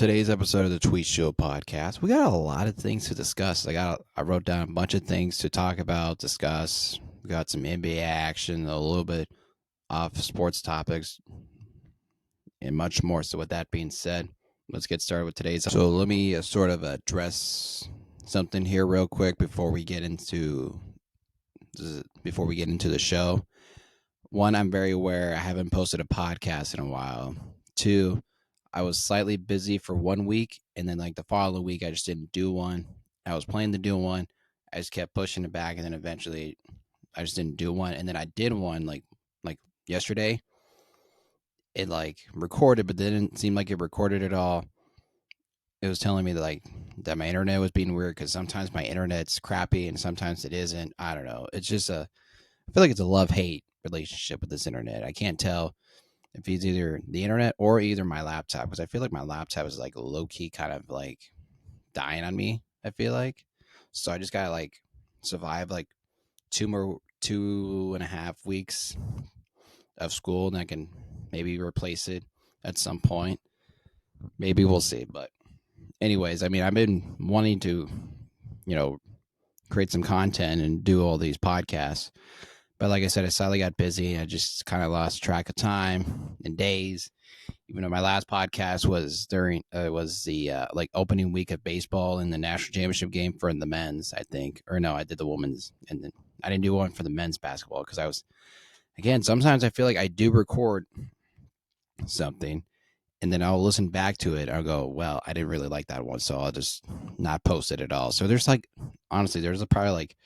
Today's episode of the Tweet Show Podcast. We got a lot of things to discuss. I wrote down a bunch of things to talk about, discuss. We got some NBA action, a little bit off sports topics, and much more. So, with that being said, let's get started with today's. So, let me sort of address something here real quick before we get into the show. One, I'm very aware I haven't posted a podcast in a while. Two, I was slightly busy for 1 week, and then like the following week, I just didn't do one. I was planning to do one. I just kept pushing it back, and then eventually, I just didn't do one. And then I did one like yesterday. It like recorded, but didn't seem like it recorded at all. It was telling me that my internet was being weird because sometimes my internet's crappy and sometimes it isn't. I don't know. It's just I feel like it's a love-hate relationship with this internet. I can't tell if it's either the internet or either my laptop, because I feel like my laptop is like low-key kind of like dying on me, I feel like. So I just gotta like survive like 2.5 weeks of school, and I can maybe replace it at some point. Maybe we'll see. But anyways, I mean, I've been wanting to, create some content and do all these podcasts. But like I said, I suddenly got busy. I just kind of lost track of time and days. Even though my last podcast was during the like opening week of baseball in the national championship game for the men's, I think. Or no, I did the women's, and then I didn't do one for the men's basketball because I was, again, sometimes I feel like I do record something and then I'll listen back to it. I'll go, well, I didn't really like that one, so I'll just not post it at all. So there's like, honestly, there's probably like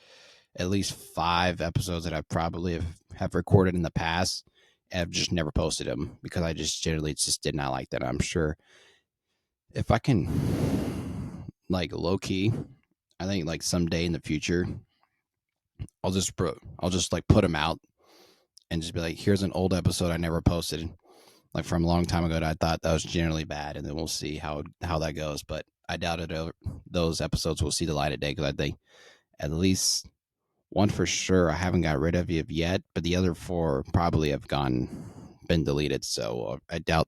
at least 5 episodes that I probably have recorded in the past and I've just never posted them because I just generally just did not like that. I'm sure if I can, like, low key, I think like someday in the future, I'll just like put them out and just be like, here's an old episode I never posted, like from a long time ago that I thought that was generally bad, and then we'll see how that goes. But I doubt those episodes will see the light of day because I think at least one for sure I haven't got rid of yet, but the other 4 probably have been deleted. So I doubt,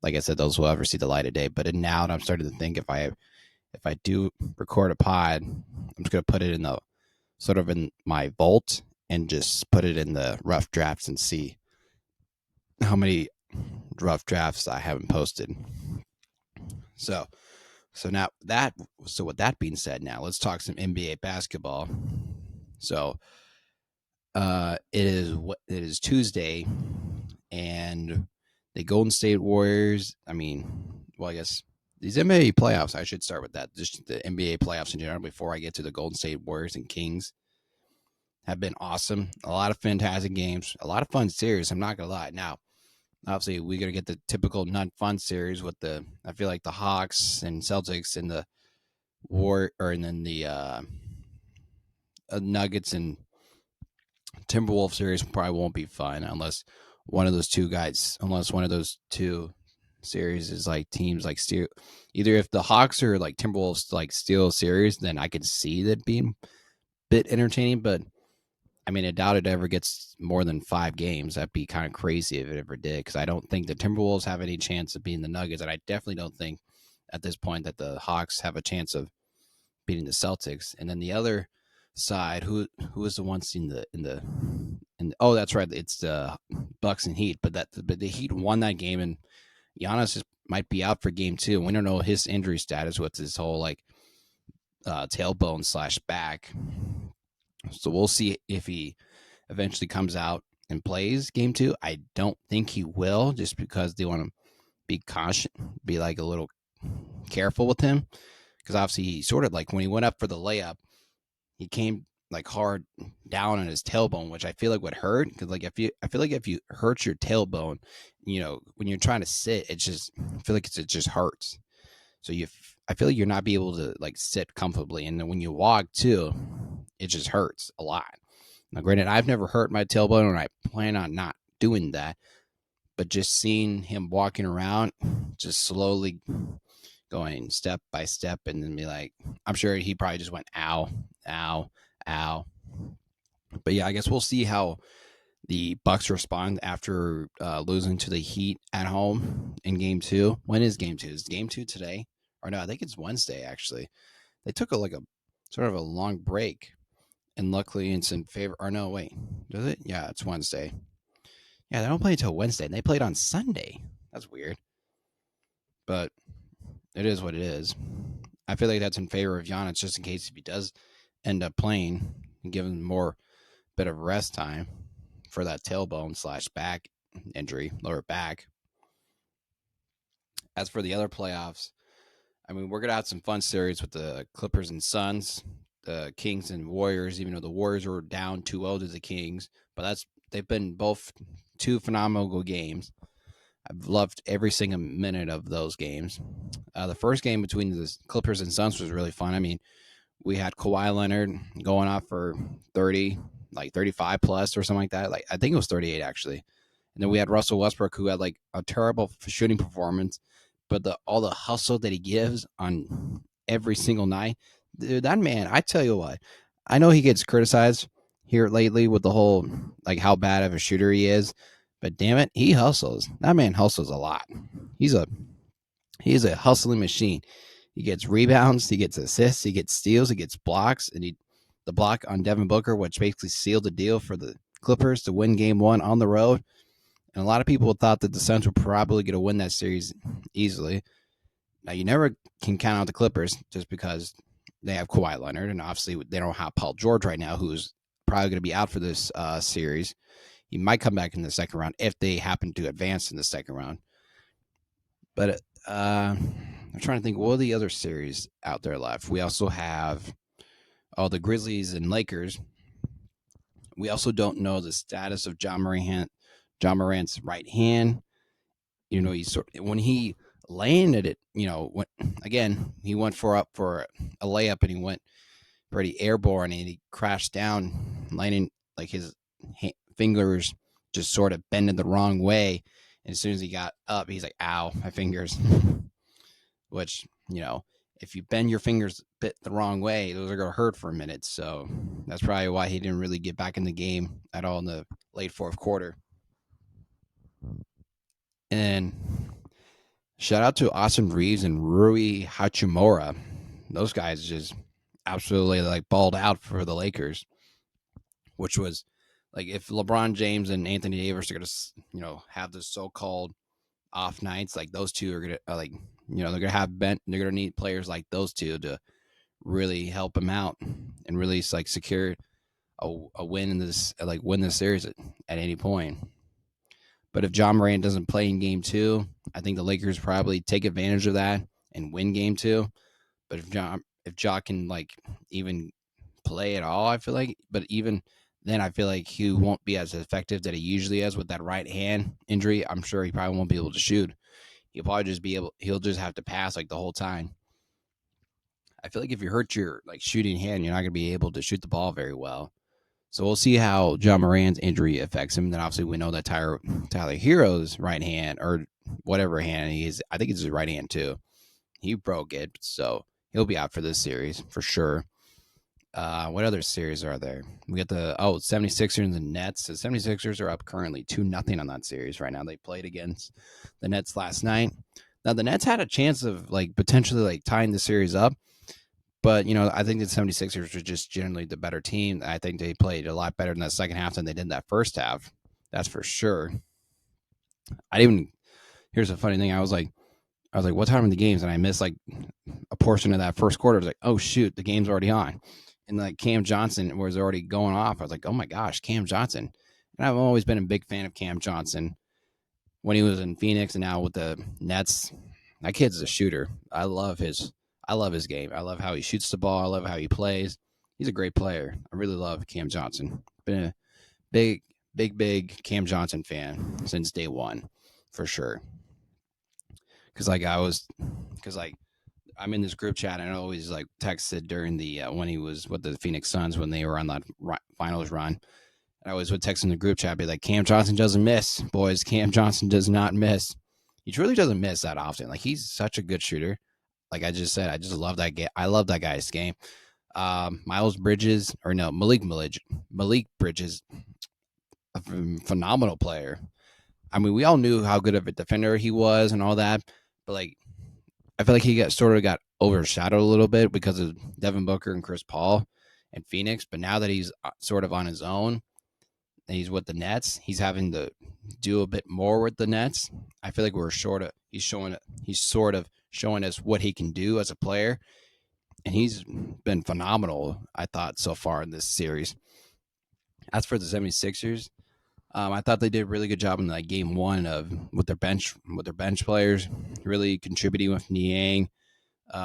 like I said, those will ever see the light of day. But now I'm starting to think if I do record a pod, I'm just gonna put it in the sort of in my vault and just put it in the rough drafts and see how many rough drafts I haven't posted. So with that being said, now let's talk some NBA basketball. So it is Tuesday, and the Golden State Warriors, I guess these NBA playoffs, I should start with that. Just the NBA playoffs in general before I get to the Golden State Warriors and Kings, have been awesome. A lot of fantastic games, a lot of fun series. I'm not going to lie. Now, obviously, we're going to get the typical non-fun series with I feel like the Hawks and Celtics and the and then the Nuggets and Timberwolves series probably won't be fun unless one of those two series is like teams like steal. Either if the Hawks or like Timberwolves like steal a series, then I could see that being a bit entertaining. But I mean, I doubt it ever gets more than 5 games. That'd be kind of crazy if it ever did, because I don't think the Timberwolves have any chance of beating the Nuggets, and I definitely don't think at this point that the Hawks have a chance of beating the Celtics. And then the other side, who is the one seen oh, that's right, it's the Bucks and Heat, but the Heat won that game, and Giannis might be out for game 2. We don't know his injury status with his whole like tailbone / back. So we'll see if he eventually comes out and plays game 2. I don't think he will, just because they want to be cautious, be like a little careful with him, because obviously he sort of like when he went up for the layup, he came like hard down on his tailbone, which I feel like would hurt, because like I feel like if you hurt your tailbone, when you're trying to sit, I feel like it just hurts. So I feel like you're not be able to like sit comfortably, and then when you walk too, it just hurts a lot. Now, granted, I've never hurt my tailbone, and I plan on not doing that. But just seeing him walking around, just slowly going step by step, and then be like, I'm sure he probably just went, ow, ow, ow. But yeah, I guess we'll see how the Bucks respond after losing to the Heat at home in Game 2. When is Game 2? Is Game 2 today? Or no, I think it's Wednesday, actually. They took a sort of a long break, and luckily it's in favor. Or no, wait. Does it? Yeah, it's Wednesday. Yeah, they don't play until Wednesday, and they played on Sunday. That's weird. But it is what it is. I feel like that's in favor of Giannis, just in case if he does end up playing and give him more bit of rest time for that tailbone / back injury, lower back. As for the other playoffs, I mean, we're going to have some fun series with the Clippers and Suns, the Kings and Warriors, even though the Warriors were down 2-0 to the Kings. But they've been both two phenomenal games. I've loved every single minute of those games. The first game between the Clippers and Suns was really fun. I mean, we had Kawhi Leonard going off for 30, like 35 plus or something like that. Like I think it was 38 actually. And then we had Russell Westbrook, who had like a terrible shooting performance, but all the hustle that he gives on every single night, dude, that man, I tell you what, I know he gets criticized here lately with the whole like how bad of a shooter he is, but damn it, he hustles. That man hustles a lot. He's a hustling machine. He gets rebounds, he gets assists, he gets steals, he gets blocks, and the block on Devin Booker, which basically sealed the deal for the Clippers to win Game 1 on the road. And a lot of people thought that the Suns were probably going to win that series easily. Now, you never can count out the Clippers just because they have Kawhi Leonard, and obviously they don't have Paul George right now, who's probably going to be out for this series. He might come back in the second round if they happen to advance in the second round. But I'm trying to think, what are the other series out there left? We also have the Grizzlies and Lakers. We also don't know the status of John Morant's right hand. You know, when he landed it, you know, he went for a layup and he went pretty airborne and he crashed down, landing like his fingers just sort of bended the wrong way. And as soon as he got up, he's like, "Ow, my fingers." Which, you know, if you bend your fingers a bit the wrong way, those are going to hurt for a minute. So that's probably why he didn't really get back in the game at all in the late fourth quarter. And shout out to Austin Reeves and Rui Hachimura. Those guys just absolutely like balled out for the Lakers, which was like if LeBron James and Anthony Davis are going to, you know, have this so-called off nights, like those two are going to like, you know, they're going to need players like those two to really help them out and really like secure a win in this, like win this series at any point. But if John Morant doesn't play in Game 2, I think the Lakers probably take advantage of that and win Game 2. But if Ja can like even play at all, I feel like, but even then, I feel like he won't be as effective that he usually is with that right hand injury. I'm sure he probably won't be able to shoot. He'll just have to pass like the whole time. I feel like if you hurt your like shooting hand, you're not going to be able to shoot the ball very well. So we'll see how John Morant's injury affects him. Then obviously we know that Tyler Hero's right hand or whatever hand he is, I think it's his right hand too. He broke it, so he'll be out for this series for sure. What other series are there? We got the 76ers and the Nets. The 76ers are up currently 2-0 on that series right now. They played against the Nets last night. Now the Nets had a chance of like potentially like tying the series up, but you know, I think the 76ers were just generally the better team. I think they played a lot better in the second half than they did in that first half. That's for sure. Here's a funny thing. I was like, what time are the games? And I missed like a portion of that first quarter. I was like, oh shoot, the game's already on. And like Cam Johnson was already going off. I was like, oh my gosh, Cam Johnson. And I've always been a big fan of Cam Johnson when he was in Phoenix and now with the Nets. That kid's a shooter. I love his game. I love how he shoots the ball. I love how he plays. He's a great player. I really love Cam Johnson. Been a big Cam Johnson fan since day one, for sure. Because I'm in this group chat and I always like texted during the when he was with the Phoenix Suns when they were on that finals run. And I always would text in the group chat, be like, Cam Johnson doesn't miss, boys. Cam Johnson does not miss. He truly doesn't miss that often. Like he's such a good shooter. Like I just said, I just love that game. I love that guy's game. Malik Bridges. a phenomenal player. I mean, we all knew how good of a defender he was and all that, but like, I feel like he got overshadowed a little bit because of Devin Booker and Chris Paul and Phoenix. But now that he's sort of on his own and he's with the Nets, he's having to do a bit more with the Nets. I feel like he's sort of showing us what he can do as a player, and he's been phenomenal, I thought, so far in this series. As for the 76ers, I thought they did a really good job in like game one with their bench players, really contributing with Niang,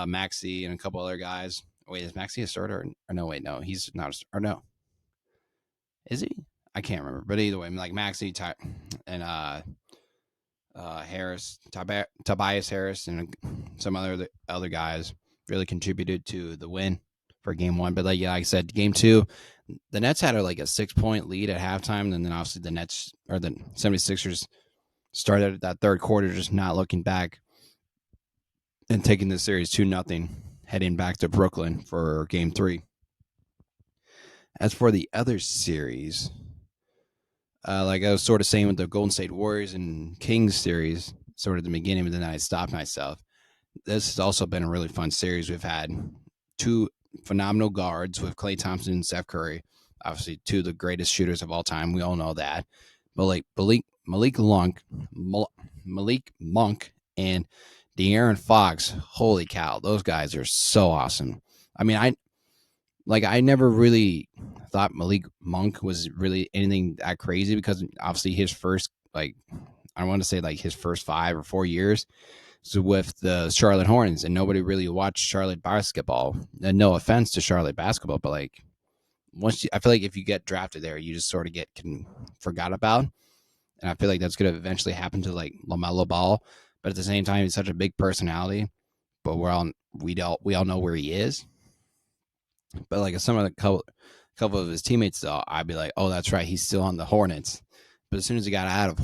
Maxey, and a couple other guys. Wait, is Maxey a starter? Or no, wait, no, he's not. Or no, is he? I can't remember. But either way, like Maxey and Harris, Tobias Harris, and some other guys really contributed to the win for game one. But like I said, game two, the Nets had a 6-point lead at halftime, and then obviously the 76ers started that third quarter just not looking back and taking the series 2-0, heading back to Brooklyn for game three. As for the other series, like I was sort of saying with the Golden State Warriors and Kings series, sort of the beginning, but then I stopped myself. This has also been a really fun series. We've had two phenomenal guards with Klay Thompson and Steph Curry, obviously two of the greatest shooters of all time. We all know that. But like Malik Monk and De'Aaron Fox, holy cow, those guys are so awesome. I mean, I never really thought Malik Monk was really anything that crazy because obviously his first, I want to say his first 5 or 4 years was with the Charlotte Hornets, and nobody really watched Charlotte basketball. And no offense to Charlotte basketball, but I feel like if you get drafted there, you just sort of get forgot about. And I feel like that's going to eventually happen to LaMelo Ball. But at the same time, he's such a big personality. But we all know where he is. But some of the couple of his teammates, though, I'd be like, oh, that's right, he's still on the Hornets. But as soon as he got out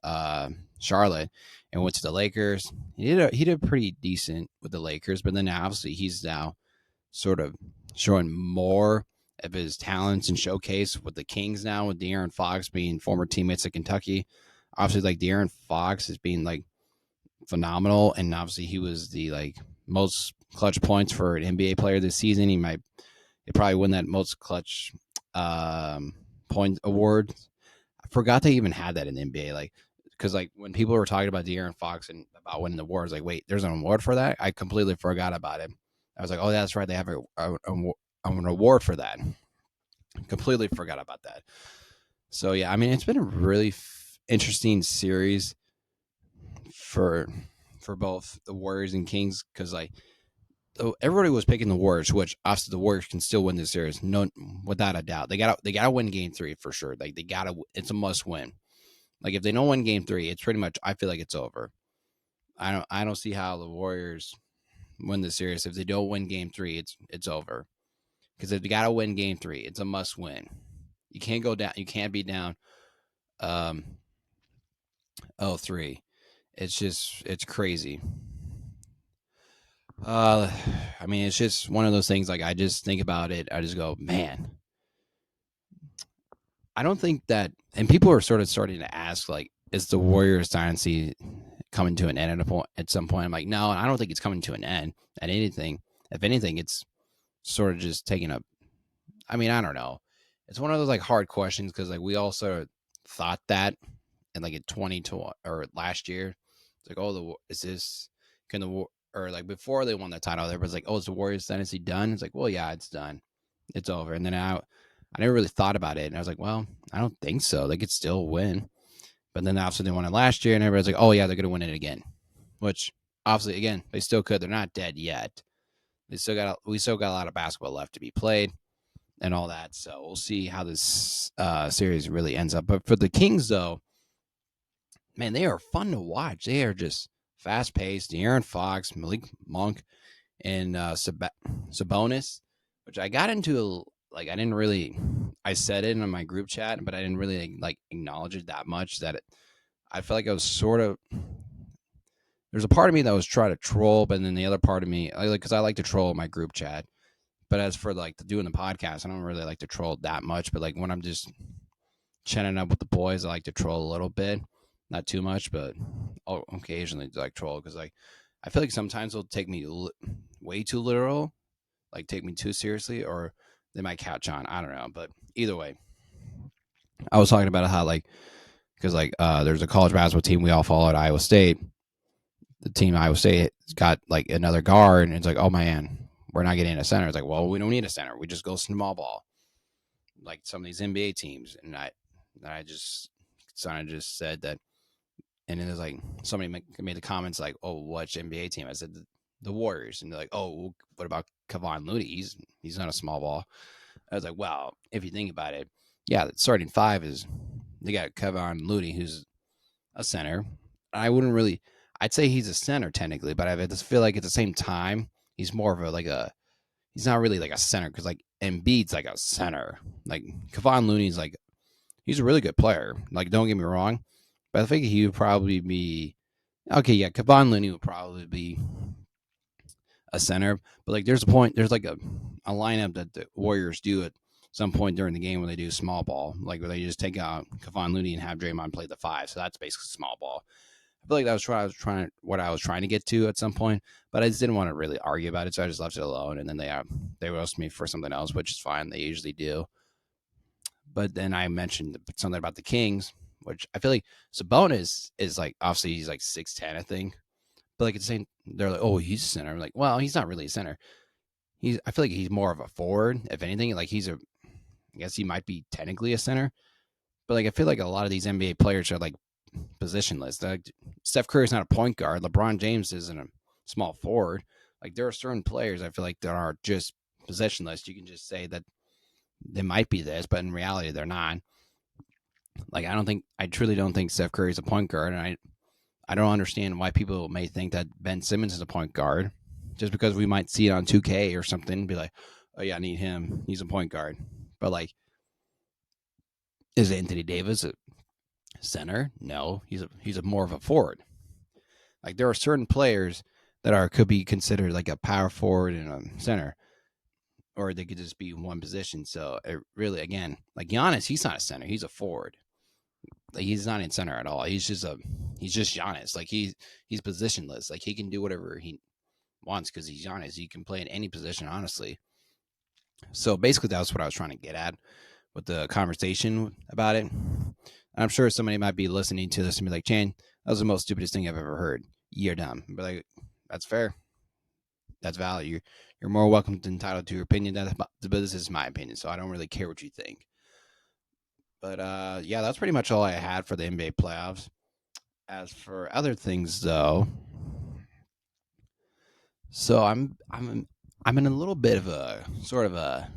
of Charlotte and went to the Lakers, he did pretty decent with the Lakers. But then obviously he's now sort of showing more of his talents and showcase with the Kings now, with De'Aaron Fox being former teammates at Kentucky. Obviously, De'Aaron Fox is being phenomenal, and obviously he was the most clutch points for an NBA player this season. He probably win that most clutch point award. I forgot they even had that in the NBA. Because when people were talking about De'Aaron Fox and about winning the awards, wait, there's an award for that? I completely forgot about it. I was like, oh, that's right, they have an award for that. Completely forgot about that. So yeah, I mean, it's been a really interesting series for both the Warriors and Kings, because everybody was picking the Warriors, which obviously the Warriors can still win this series, no, without a doubt. They gotta win game 3 for sure. It's a must win. If they don't win game 3, it's pretty much, I feel like it's over. I don't see how the Warriors win the series. If they don't win game 3, it's over. Because if they gotta win game 3, it's a must win. You can't go down. You can't be down 0-3. It's crazy. I mean, it's just one of those things. I just think about it. I just go, man. I don't think that, and people are sort of starting to ask, is the Warriors dynasty coming to an end at some point? I'm like, no, I don't think it's coming to an end at anything. If anything, it's sort of just taking a. I mean, I don't know. It's one of those hard questions, because we all sort of thought that in in 2020 or last year. It's oh, before they won the title, everybody's like, oh, is the Warriors dynasty done? It's well, yeah, it's done. It's over. And then I never really thought about it. And I was like, well, I don't think so. They could still win. But then obviously they won it last year, and everybody's like, oh, yeah, they're going to win it again. Which, obviously, again, they still could. They're not dead yet. We still got a lot of basketball left to be played and all that. So we'll see how this series really ends up. But for the Kings, though, man, they are fun to watch. They are just fast-paced. De'Aaron Fox, Malik Monk, and Sabonis, which I got into, I didn't really, I said it in my group chat, but I didn't really, acknowledge it that much, that I felt like I was sort of, there's a part of me that was trying to troll, but then the other part of me, because I like to troll my group chat. But as for doing the podcast, I don't really like to troll that much. But when I'm just chatting up with the boys. I like to troll a little bit, not too much, but I'll occasionally like troll because like I feel like sometimes they'll take me way too literal, like take me too seriously, or they might catch on. I don't know, but either way, I was talking about how like because like there's a college basketball team we all follow at Iowa State. The team Iowa State got like another guard, and it's like, oh man, we're not getting a center. It's like, well, we don't need a center. We just go small ball, like some of these NBA teams. And I just kind of just said that, and then there's like somebody made the comments like, oh, which NBA team? I said the Warriors, and they're like, oh, what about Kevon Looney? He's not a small ball. I was like, well, if you think about it, yeah, the starting five is they got Kevon Looney, who's a center. I wouldn't really. I'd say he's a center technically, but I just feel like at the same time he's more of he's not really like a center because like Embiid's like a center. Like Kevon Looney's like he's a really good player. Like don't get me wrong, but I think he would probably be okay. Yeah, Kevon Looney would probably be a center, but like there's like a lineup that the Warriors do at some point during the game when they do small ball, like where they just take out Kevon Looney and have Draymond play the five. So that's basically small ball. I feel like that was what I was trying to get to at some point, but I just didn't want to really argue about it, so I just left it alone. And then they roast me for something else, which is fine. They usually do. But then I mentioned something about the Kings, which I feel like Sabonis is like obviously he's like 6'10", I think. But like it's saying they're like, oh, he's a center. I'm like, well, he's not really a center. I feel like he's more of a forward, if anything. Like I guess he might be technically a center. But like I feel like a lot of these NBA players are like positionless. Like Steph Curry's not a point guard. LeBron James isn't a small forward. Like there are certain players I feel like that are just positionless. You can just say that they might be this, but in reality they're not. Like I truly don't think Steph Curry's a point guard, and I don't understand why people may think that Ben Simmons is a point guard just because we might see it on 2K or something and be like, oh yeah, I need him. He's a point guard. But like, is Anthony Davis a center? No, he's a more of a forward. Like there are certain players that could be considered like a power forward and a center, or they could just be one position. So it really, again, like Giannis, he's not a center; he's a forward. Like he's not in center at all. He's just Giannis. Like he's positionless. Like he can do whatever he wants because he's Giannis. He can play in any position, honestly. So basically, that's what I was trying to get at with the conversation about it. And I'm sure somebody might be listening to this and be like, Chan, that was the most stupidest thing I've ever heard. You're dumb. But like, that's fair. That's valid. You're more welcome to entitled to your opinion. But this is my opinion, so I don't really care what you think. But yeah, that's pretty much all I had for the NBA playoffs. As for other things, though, so I'm in a little bit of a sort of a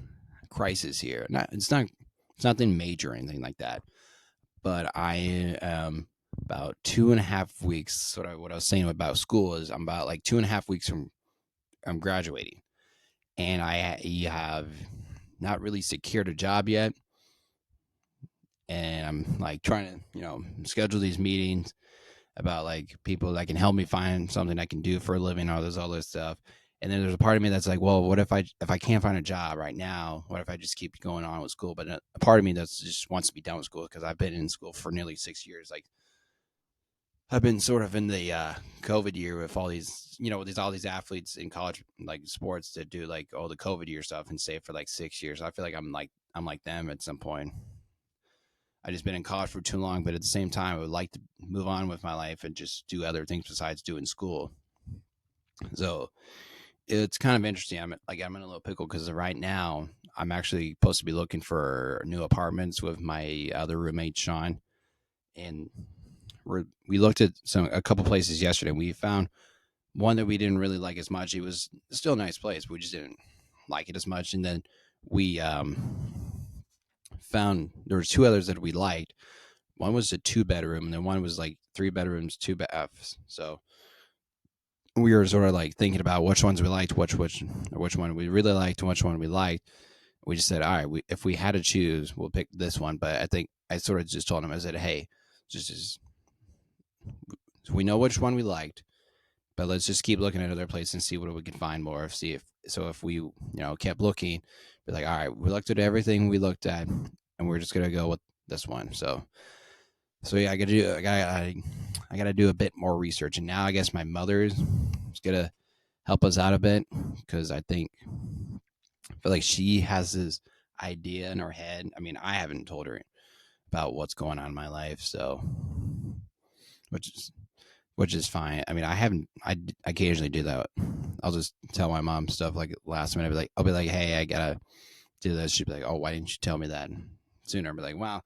crisis here. It's nothing major or anything like that. But I am about 2.5 weeks. Sort of what I was saying about school is I'm about like 2.5 weeks from I'm graduating, and I have not really secured a job yet. And I'm like trying to schedule these meetings about like people that can help me find something I can do for a living, all this stuff. And then there's a part of me that's like, well, what if I can't find a job right now? What if I just keep going on with school? But a part of me that just wants to be done with school because I've been in school for nearly 6 years. Like I've been sort of in the COVID year with all these, with all these athletes in college like sports that do like all the COVID year stuff and stay for like 6 years. I feel like I'm like them at some point. I just been in college for too long, but at the same time, I would like to move on with my life and just do other things besides doing school. So it's kind of interesting. I'm in a little pickle because right now I'm actually supposed to be looking for new apartments with my other roommate Sean, and we looked at a couple places yesterday. We found one that we didn't really like as much. It was still a nice place, but we just didn't like it as much. And then we found there were two others that we liked. One was a 2-bedroom, and then one was like 3 bedrooms, 2 baths. So we were sort of like thinking about which ones we liked, which one we really liked, and which one we liked. We just said, all right, if we had to choose, we'll pick this one. But I think I sort of just told him, I said, hey, just we know which one we liked, but let's just keep looking at other places and see what we can find more. If we kept looking, be like, all right, we looked at everything we looked at, and we're just gonna go with this one. So yeah, I gotta do a bit more research, and now I guess my mother's gonna help us out a bit because I feel like she has this idea in her head. I mean, I haven't told her about what's going on in my life, so which is fine. I mean, I occasionally do that. I'll just tell my mom stuff like last minute. I'll be like, hey, I gotta do this. She'd be like, oh, why didn't you tell me that sooner? I'll be like, well,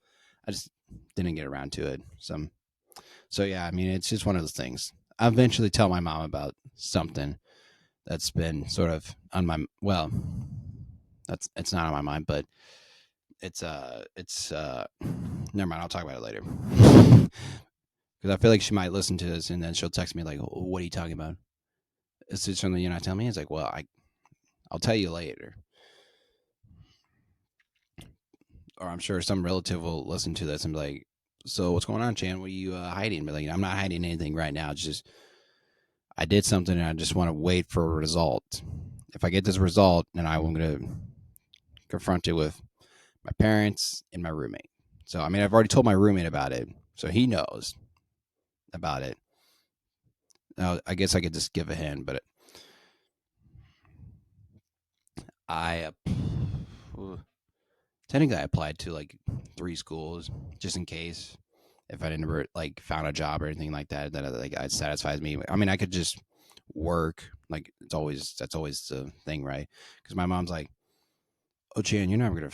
I just didn't get around to it. So yeah, I mean, it's just one of those things. I'll eventually tell my mom about something that's been sort of on my, well, it's not on my mind, but it's never mind. I'll talk about it later. Because I feel like she might listen to this and then she'll text me like, what are you talking about? Is it something you're not telling me? It's like, well, I'll tell you later. Or I'm sure some relative will listen to this and be like, so what's going on, Chan? What are you hiding? But like, I'm not hiding anything right now. It's just I did something and I just want to wait for a result. If I get this result, then I'm going to confront it with my parents and my roommate. So, I mean, I've already told my roommate about it, so he knows about it. Now, I guess I could just give a hint, but I technically I applied to like 3 schools just in case if I didn't ever like found a job or anything like that like it satisfies me. I mean, I could just work. Like that's always the thing, right? Because my mom's like, "Oh, Chan, you're never gonna,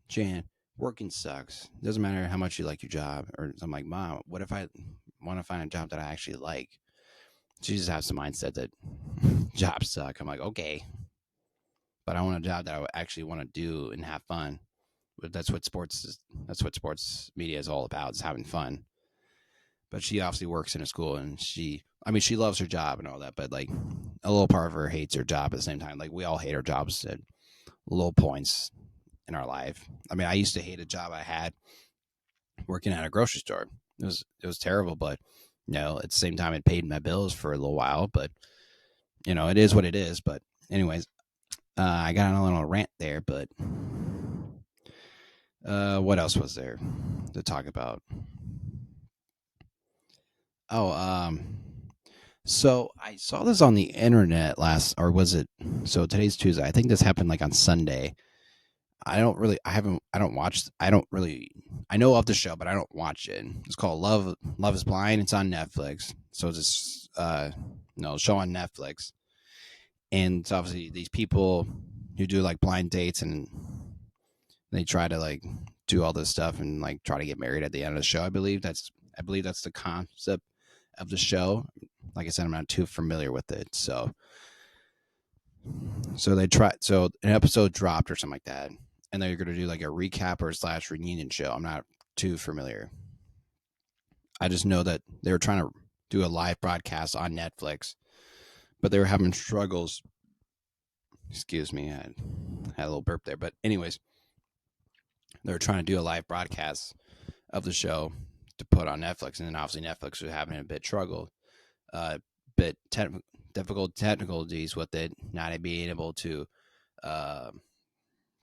Chan, working sucks. Doesn't matter how much you like your job." Or I'm like, "Mom, what if I want to find a job that I actually like?" She just has the mindset that jobs suck. I'm like, okay, but I want a job that I actually want to do and have fun. But that's what sports media is all about, is having fun. But she obviously works in a school and she loves her job and all that, but like a little part of her hates her job at the same time. Like we all hate our jobs at little points in our life. I mean, I used to hate a job I had working at a grocery store. It was terrible, but at the same time it paid my bills for a little while, but it is what it is. But anyways, I got on a little rant there, but what else was there to talk about? Oh, so I saw this on the internet or was it? So today's Tuesday. I think this happened like on Sunday. I don't watch. I know of the show, but I don't watch it. It's called Love is Blind. It's on Netflix. So it's this, show on Netflix. And it's obviously these people who do like blind dates and they try to like do all this stuff and like try to get married at the end of the show. I believe that's the concept of the show. Like I said, I'm not too familiar with it. So an episode dropped or something like that, and they're going to do like a recap or / reunion show. I'm not too familiar. I just know that they were trying to do a live broadcast on Netflix, but they were having struggles. Excuse me, I had a little burp there. But anyways, they were trying to do a live broadcast of the show to put on Netflix, and then obviously Netflix was having a bit difficult technicalities with it, not being able to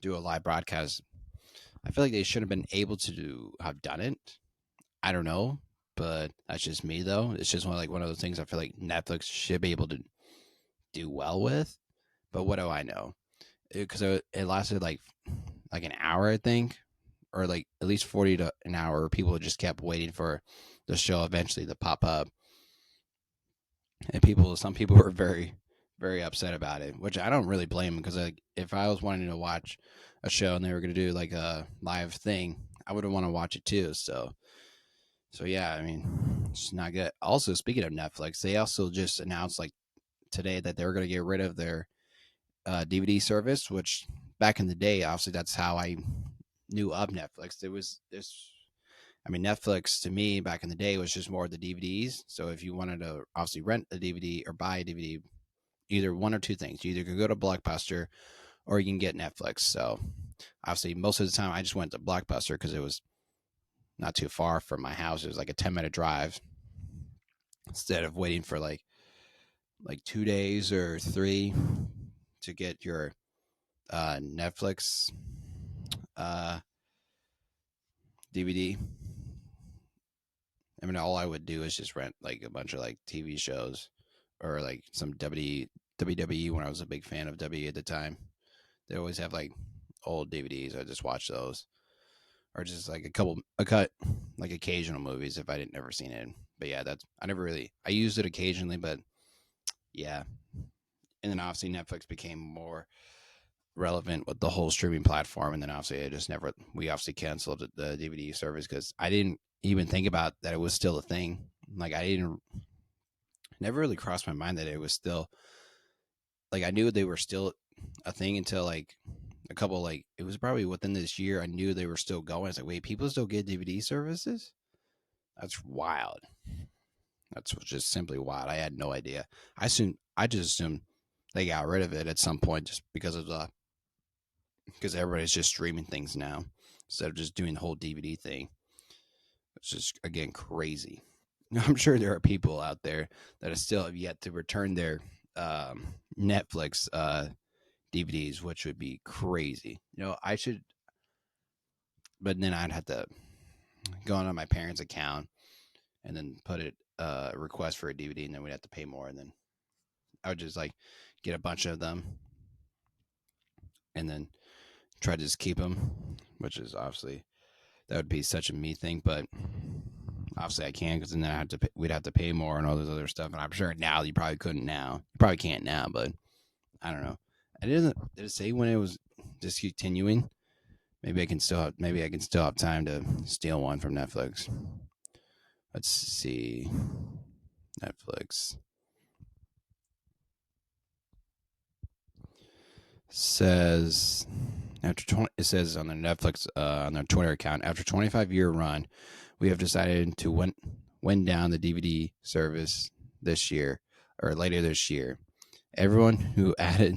do a live broadcast. I feel like they should have been able to have done it. I don't know, but that's just me though. It's just one of those things I feel like Netflix should be able to do well with. But what do I know? Because it lasted like an hour, I think, or like at least 40 to an hour. People just kept waiting for the show eventually to pop up, and some people were very, very upset about it, which I don't really blame them, because like if I was wanting to watch a show and they were going to do like a live thing, I would want to watch it too. So yeah, I mean, it's not good. Also, speaking of Netflix, they also just announced like today that they were going to get rid of their DVD service, which back in the day, obviously that's how I knew of Netflix. There was this. I mean, Netflix to me back in the day was just more of the DVDs. So if you wanted to obviously rent a DVD or buy a DVD, either one or two things. You either could go to Blockbuster or you can get Netflix. So obviously most of the time I just went to Blockbuster because it was not too far from my house. It was like a 10-minute drive instead of waiting for like 2 days or 3 to get your Netflix DVD. I mean, all I would do is just rent like a bunch of like TV shows or like some WWE when I was a big fan of WWE at the time. They always have like old DVDs. I just watch those, or just like a cut, like occasional movies if I didn't never seen it. But yeah, I used it occasionally, but yeah. And then obviously Netflix became more relevant with the whole streaming platform, and then obviously we obviously canceled the DVD service because I didn't even think about that it was still a thing. Like I didn't never really crossed my mind that it was still like I knew they were still a thing until like a couple like it was probably within this year I knew they were still going. It's like, wait, people still get DVD services? That's wild. That's just simply wild. I had no idea. I just assumed they got rid of it at some point just because everybody's just streaming things now instead of just doing the whole DVD thing. It's just again crazy. I'm sure there are people out there that still have yet to return their Netflix DVDs, which would be crazy. I should, but then I'd have to go on my parents' account and then put it request for a DVD, and then we'd have to pay more, and then I would just like get a bunch of them, and then try to just keep them, which is obviously that would be such a me thing, but obviously I can because then we'd have to pay more and all this other stuff, and I'm sure now you probably couldn't now, you probably can't now, but I don't know. Did it say when it was discontinuing? Maybe I can still have time to steal one from Netflix. Let's see. Netflix says it says on the Netflix on their Twitter account, after 25-year run, we have decided to wind down the DVD service this year or later this year. Everyone who added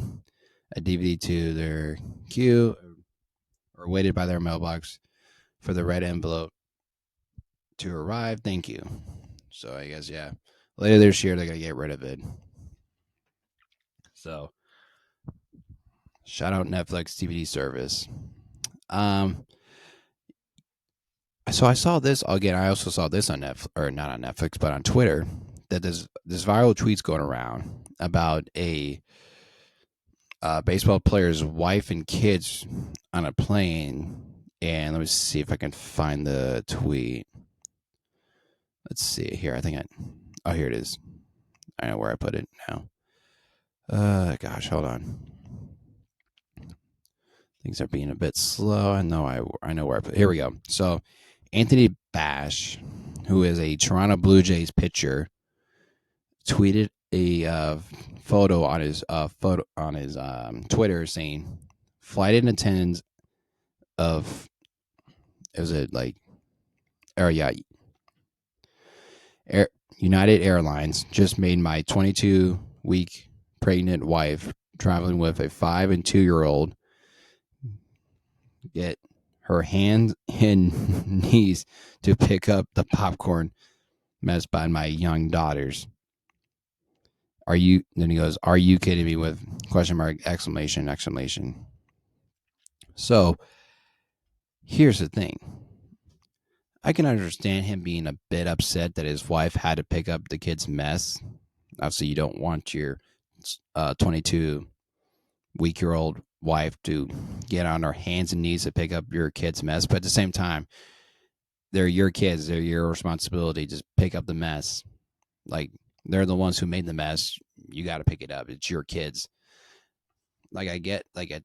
a DVD to their queue or waited by their mailbox for the red envelope to arrive, thank you. So I guess yeah, later this year they're gonna get rid of it. So shout out Netflix DVD service. So I saw this again. I also saw this on Netflix, or not on Netflix, but on Twitter, that there's this viral tweets going around about a baseball player's wife and kids on a plane. And let me see if I can find the tweet. Let's see here. Oh, here it is. I know where I put it now. Gosh, hold on. Things are being a bit slow. I know where I put it. Here we go. So Anthony Bash, who is a Toronto Blue Jays pitcher, tweeted a photo on his Twitter saying, "Flight attendants of is it like United Airlines just made my 22-week pregnant wife traveling with a 5 and 2-year-old get her hands and knees to pick up the popcorn mess by my young daughters. Then he goes, are you kidding me with question mark, exclamation. So here's the thing. I can understand him being a bit upset that his wife had to pick up the kid's mess. Obviously, you don't want your 22-week-old wife to get on her hands and knees to pick up your kid's mess. But at the same time, they're your kids. They're your responsibility. Just pick up the mess. Like, they're the ones who made the mess. You got to pick it up. It's your kids. Like, I get a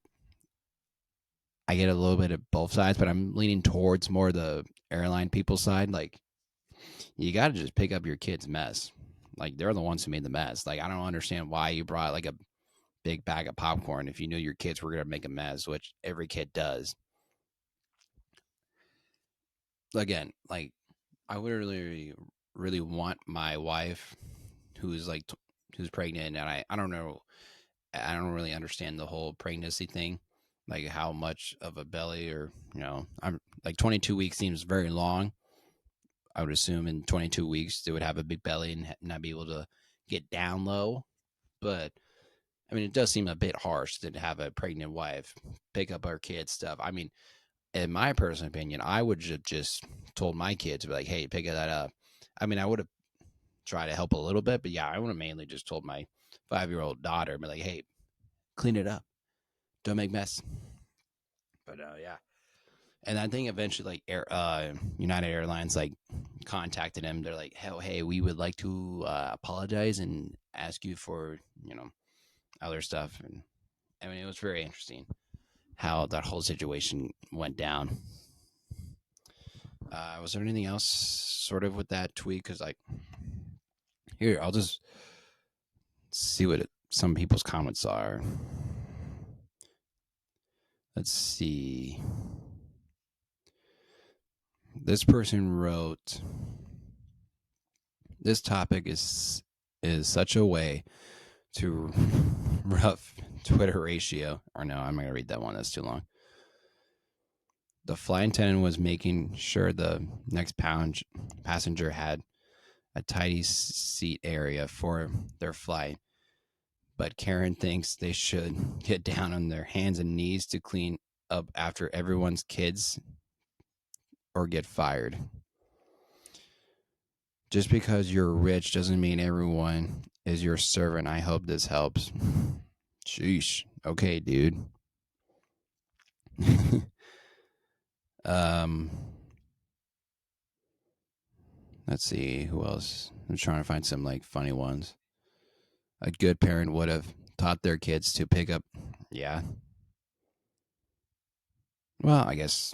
little bit of both sides, but I'm leaning towards more the airline people side. Like, you got to just pick up your kid's mess. Like, they're the ones who made the mess. Like, I don't understand why you brought like a big bag of popcorn if you knew your kids were going to make a mess, which every kid does. Again, like, I would really, really want my wife who's pregnant, and I don't know, I don't really understand the whole pregnancy thing, like how much of a belly, or I'm like 22 weeks seems very long. I would assume in 22 weeks they would have a big belly and not be able to get down low. But I mean, it does seem a bit harsh to have a pregnant wife pick up our kids' stuff. I mean, in my personal opinion, I would have just told my kids, be like, hey, pick that up. I mean, I would have tried to help a little bit, but yeah, I would have mainly just told my 5-year-old daughter, be like, hey, clean it up. Don't make mess. But yeah. And I think eventually, like, United Airlines, like, contacted him. They're like, hell, hey, we would like to apologize and ask you for, other stuff. And I mean, it was very interesting how that whole situation went down. Was there anything else sort of with that tweet? Because, like, here, I'll just see what some people's comments are. Let's see. This person wrote, this topic is such a way to rough Twitter ratio. Or no, I'm not going to read that one. That's too long. The flight attendant was making sure the next passenger had a tidy seat area for their flight. But Karen thinks they should get down on their hands and knees to clean up after everyone's kids or get fired. Just because you're rich doesn't mean everyone is your servant. I hope this helps. Sheesh. Okay, dude. Let's see who else. I'm trying to find some like funny ones. A good parent would have taught their kids to pick up. Yeah. Well, I guess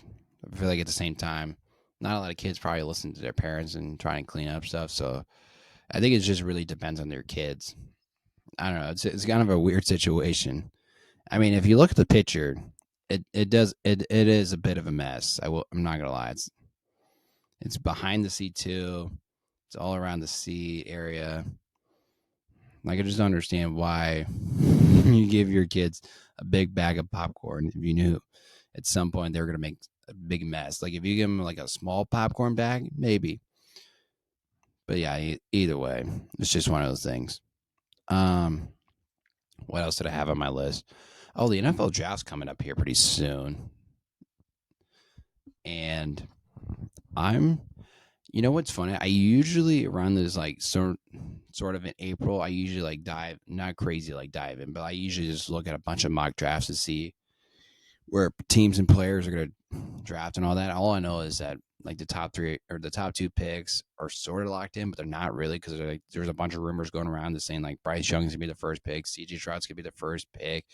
I feel like at the same time, not a lot of kids probably listen to their parents and try and clean up stuff. So I think it just really depends on their kids. I don't know. It's kind of a weird situation. I mean, if you look at the picture, it is a bit of a mess. I'm not gonna lie. It's behind the seat too. It's all around the seat area. Like, I just don't understand why you give your kids a big bag of popcorn if you knew at some point they were gonna make a big mess. Like, if you give them like a small popcorn bag, maybe. But yeah, either way, it's just one of those things. What else did I have on my list? Oh, the NFL draft's coming up here pretty soon. And you know what's funny? I usually around this, like, sort of in April, I usually like not crazy like dive in, but I usually just look at a bunch of mock drafts to see where teams and players are going to draft and all that. All I know is that like the top 3 or the top 2 picks are sort of locked in, but they're not really, because like, there's a bunch of rumors going around that's saying like Bryce Young's gonna be the first pick, CJ Stroud's gonna be the first pick,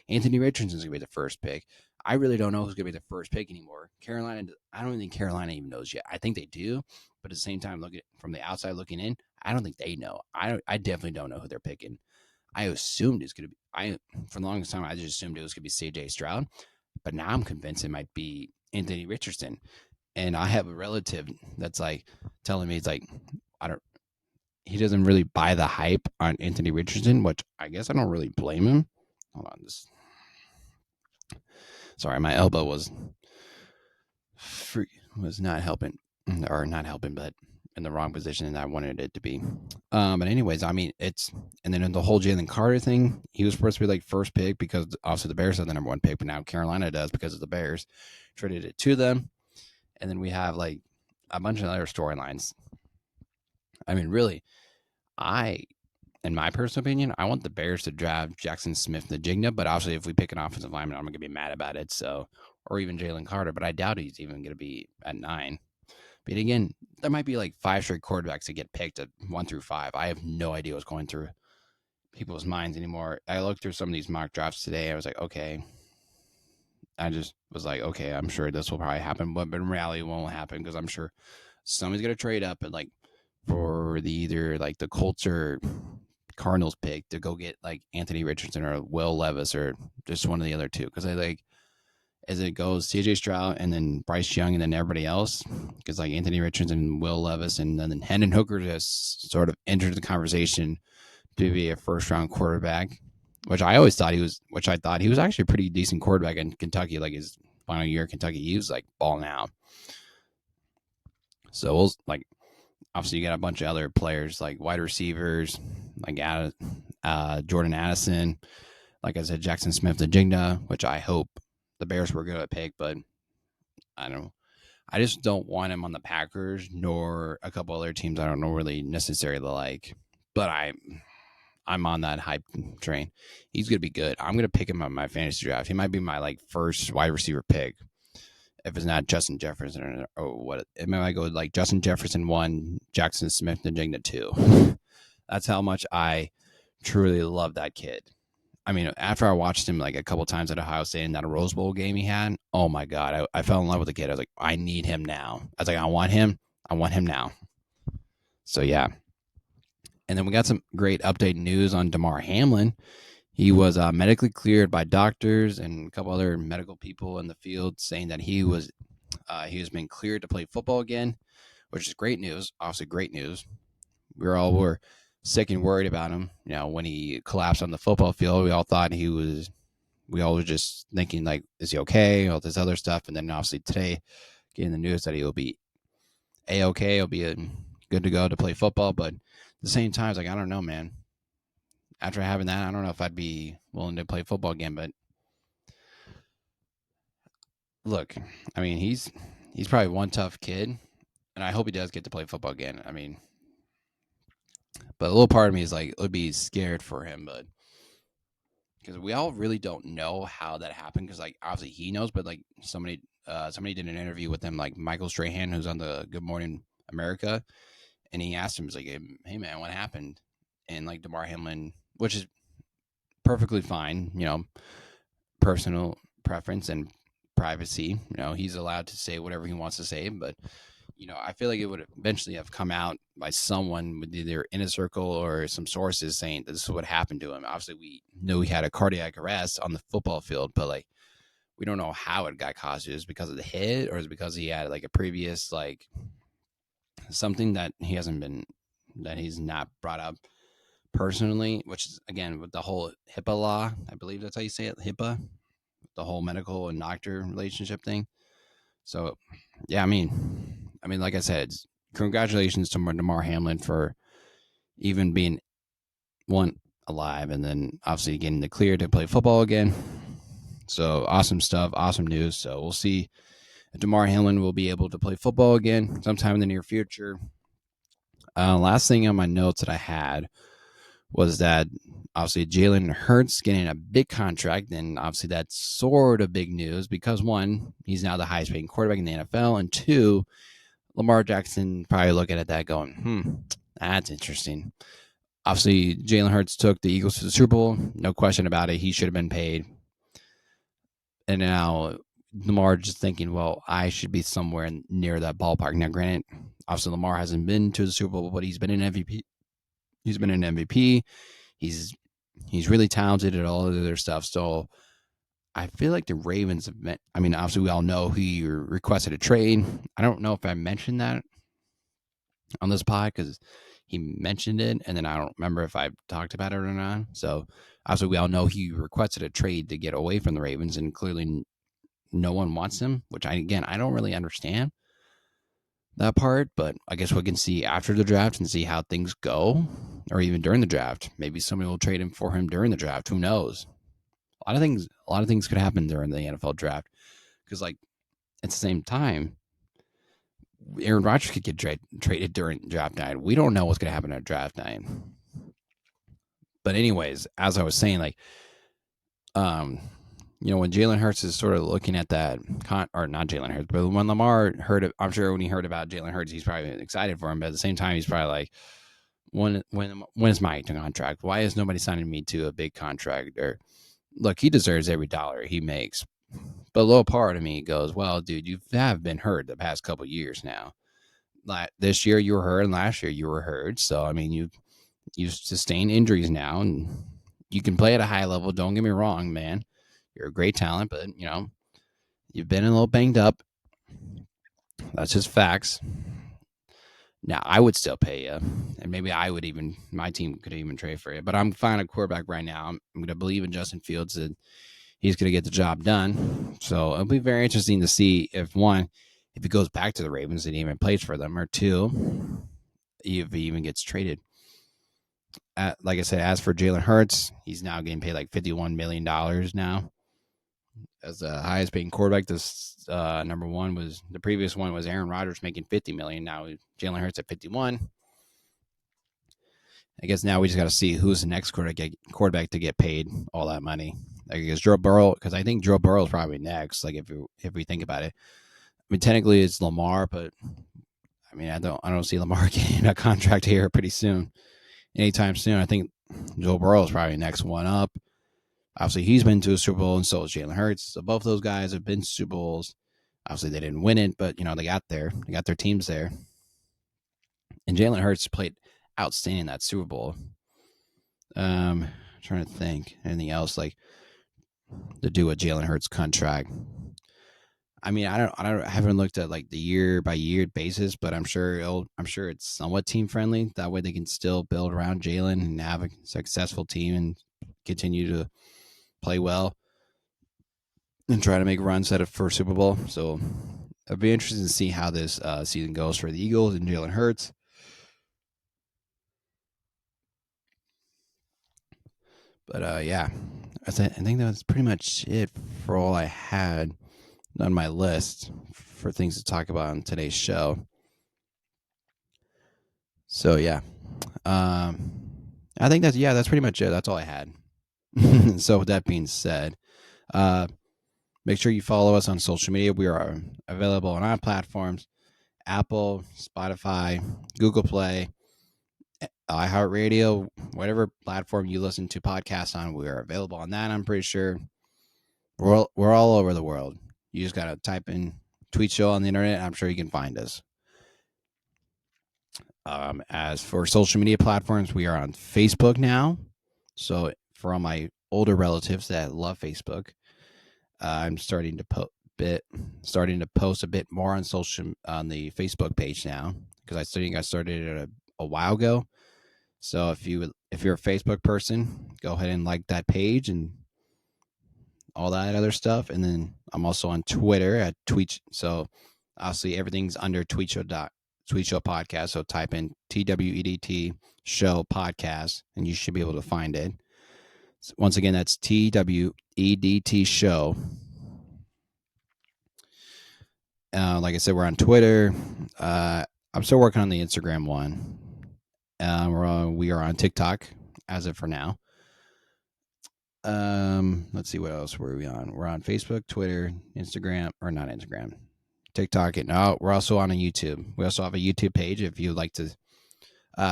Anthony Richardson's gonna be the first pick. I really don't know who's gonna be the first pick anymore. Carolina, I don't think Carolina even knows yet. I think they do, but at the same time, looking from the outside looking in, I don't think they know. I definitely don't know who they're picking. I assumed it's gonna be for the longest time I just assumed it was gonna be CJ Stroud, but now I'm convinced it might be Anthony Richardson. And I have a relative that's like telling me, it's like, he doesn't really buy the hype on Anthony Richardson, which I guess I don't really blame him. Hold on, sorry, my elbow was not helping, but in the wrong position than I wanted it to be. But anyways, I mean, and then in the whole Jalen Carter thing, he was supposed to be like first pick because obviously the Bears have the number 1 pick, but now Carolina does because of the Bears traded it to them. And then we have like a bunch of other storylines. I mean, really, in my personal opinion, I want the Bears to draft Jackson Smith-Njigba, but obviously if we pick an offensive lineman, I'm going to be mad about it. So, or even Jalen Carter, but I doubt he's even going to be at 9. But again, there might be like 5 straight quarterbacks that get picked at 1 through 5. I have no idea what's going through people's minds anymore. I looked through some of these mock drafts today. I was like, okay. I just was like, okay, I'm sure this will probably happen, but in reality, it won't happen because I'm sure somebody's going to trade up and like for either like the Colts or Cardinals pick to go get like Anthony Richardson or Will Levis or just one of the other two. Because I like, as it goes, CJ Stroud and then Bryce Young and then everybody else, because like Anthony Richardson and Will Levis and then Hendon Hooker just sort of entered the conversation to be a first round quarterback, which I thought he was actually a pretty decent quarterback in Kentucky. Like his final year in Kentucky, he was like balling out. So we'll, like, obviously you got a bunch of other players like wide receivers, like Jordan Addison, like I said, Jackson Smith-Njigba, which I hope the Bears were going to pick, but I don't know. I just don't want him on the Packers nor a couple other teams I don't know really necessarily like. But I'm on that hype train. He's gonna be good. I'm gonna pick him up in my fantasy draft. He might be my like first wide receiver pick. If it's not Justin Jefferson or what, it might go like Justin Jefferson 1, Jackson Smith-Njigba 2. That's how much I truly love that kid. I mean, after I watched him like a couple times at Ohio State in that Rose Bowl game he had, oh my God, I fell in love with the kid. I was like, I need him now. I was like, I want him now. So yeah. And then we got some great update news on Damar Hamlin. He was medically cleared by doctors and a couple other medical people in the field saying that he was been cleared to play football again, which is great news. Obviously, great news. We were sick and worried about him. You know, when he collapsed on the football field, we all thought we all were just thinking like, is he okay? All this other stuff. And then obviously today, getting the news that he'll be A-okay. He'll be good to go to play football. But at the same time, it's like, I don't know, man. After having that, I don't know if I'd be willing to play football again. But look, I mean, he's probably one tough kid. And I hope he does get to play football again. I mean, but a little part of me is like, would be scared for him. But because we all really don't know how that happened. Because like obviously he knows, but like somebody did an interview with him, like Michael Strahan, who's on the Good Morning America, and he asked him, he's like, "Hey man, what happened?" And like Damar Hamlin, which is perfectly fine, you know, personal preference and privacy. You know, he's allowed to say whatever he wants to say, but you know, I feel like it would eventually have come out by someone with either in a circle or some sources saying that this is what happened to him. Obviously, we know he had a cardiac arrest on the football field, but like we don't know how it got caused. Is it because of the hit, or is it because he had like a previous like something that he's not brought up personally, which is again with the whole HIPAA law. I believe that's how you say it, HIPAA, the whole medical and doctor relationship thing. So, yeah, I mean, like I said, congratulations to Damar Hamlin for even being alive, and then obviously getting the clear to play football again. So awesome stuff, awesome news. So we'll see if Damar Hamlin will be able to play football again sometime in the near future. Last thing on my notes that I had was that obviously Jalen Hurt's getting a big contract, and obviously that's sort of big news because one, he's now the highest paid quarterback in the NFL, and two, Lamar Jackson probably looking at that going, that's interesting. Obviously, Jalen Hurts took the Eagles to the Super Bowl. No question about it. He should have been paid. And now Lamar just thinking, well, I should be somewhere near that ballpark. Now, granted, obviously Lamar hasn't been to the Super Bowl, but he's been an MVP. He's been an MVP. He's really talented at all of the other stuff. So I feel like the Ravens have been, I mean, obviously we all know he requested a trade. I don't know if I mentioned that on this pod because he mentioned it, and then I don't remember if I talked about it or not. So obviously we all know he requested a trade to get away from the Ravens, and clearly no one wants him, which I don't really understand that part, but I guess we can see after the draft and see how things go, or even during the draft. Maybe somebody will trade him for him during the draft. Who knows? A lot of things could happen during the NFL draft because, like, at the same time, Aaron Rodgers could get traded during draft night. We don't know what's going to happen at draft night. But anyways, as I was saying, like, you know, when Jalen Hurts is sort of looking at that, or not Jalen Hurts, but when Lamar heard it, I'm sure when he heard about Jalen Hurts, he's probably excited for him. But at the same time, he's probably like, when is my contract? Why is nobody signing me to a big contract? Or look, he deserves every dollar he makes. But a little part of me goes, well, dude, you have been hurt the past couple of years now. Like this year you were hurt, and last year you were hurt. So I mean, you sustained injuries now, and you can play at a high level. Don't get me wrong, man. You're a great talent, but you know you've been a little banged up. That's just facts. Now I would still pay you, and maybe my team could even trade for you. But I'm finding a quarterback right now. I'm going to believe in Justin Fields that he's going to get the job done. So it'll be very interesting to see if he goes back to the Ravens and even plays for them, or two, if he even gets traded. Like I said, as for Jalen Hurts, he's now getting paid like $51 million now. as the highest paying quarterback. This number one was the previous one was Aaron Rodgers making $50 million. Now Jalen Hurts at 51. I guess now we just got to see who's the next quarterback to get paid all that money. I guess Joe Burrow, because I think Joe Burrow is probably next. Like if we think about it, I mean technically it's Lamar, but I mean I don't see Lamar getting a contract here pretty soon, anytime soon. I think Joe Burrow is probably next one up. Obviously, he's been to a Super Bowl, and so is Jalen Hurts. So both those guys have been to Super Bowls. Obviously, they didn't win it, but they got there. They got their teams there. And Jalen Hurts played outstanding that Super Bowl. Trying to think anything else like to do with Jalen Hurts' contract. I mean, I haven't looked at like the year by year basis, but I'm sure it's somewhat team friendly. That way, they can still build around Jalen and have a successful team and continue to play well and try to make runs at it for Super Bowl. So it'll be interesting to see how this season goes for the Eagles and Jalen Hurts. But yeah, I think that's pretty much it for all I had on my list for things to talk about on today's show. So yeah, I think that's pretty much it. That's all I had. So with that being said, make sure you follow us on social media. We are available on our platforms: Apple, Spotify, Google Play, iHeartRadio, whatever platform you listen to podcasts on. We are available on that. I'm pretty sure we're all over the world. You just gotta type in Tweet Show on the internet. I'm sure you can find us. As for social media platforms, we are on Facebook now. So for all my older relatives that love Facebook, I'm starting to post a bit more on the Facebook page now, because I think I started it a while ago. So if you're a Facebook person, go ahead and like that page and all that other stuff. And then I'm also on Twitter at Tweet. So obviously everything's under Tweet Show Podcast. So type in TWEDT Show Podcast and you should be able to find it. So once again, that's TWEDT Show. Like I said, we're on Twitter. I'm still working on the Instagram one. We are on TikTok as of for now. Let's see, what else were we on? We're on Facebook, Twitter, Instagram, or not Instagram, TikTok, and we're also on a YouTube. We also have a YouTube page. If you'd like to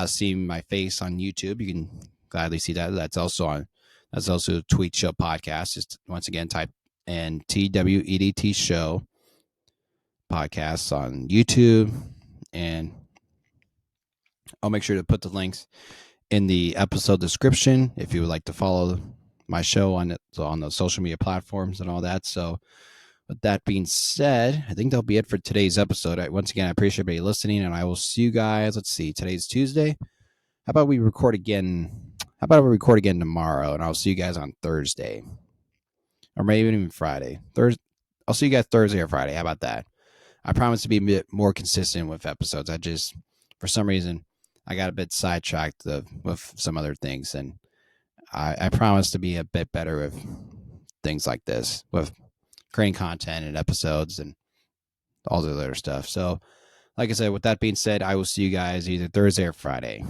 see my face on YouTube, you can gladly see that. That's also Tweet Show Podcast. Just once again, type in TWEDT Show Podcasts on YouTube, and I'll make sure to put the links in the episode description if you would like to follow my show on the social media platforms and all that. So with that being said, I think that'll be it for today's episode. Once again, I appreciate everybody listening, and I will see you guys. Let's see, today's Tuesday. How about we record again tomorrow, and I'll see you guys on Thursday, or maybe even Friday. I'll see you guys Thursday or Friday. How about that? I promise to be a bit more consistent with episodes. I just, for some reason, I got a bit sidetracked with some other things, and I promise to be a bit better with things like this, with creating content and episodes and all the other stuff. So, like I said, with that being said, I will see you guys either Thursday or Friday.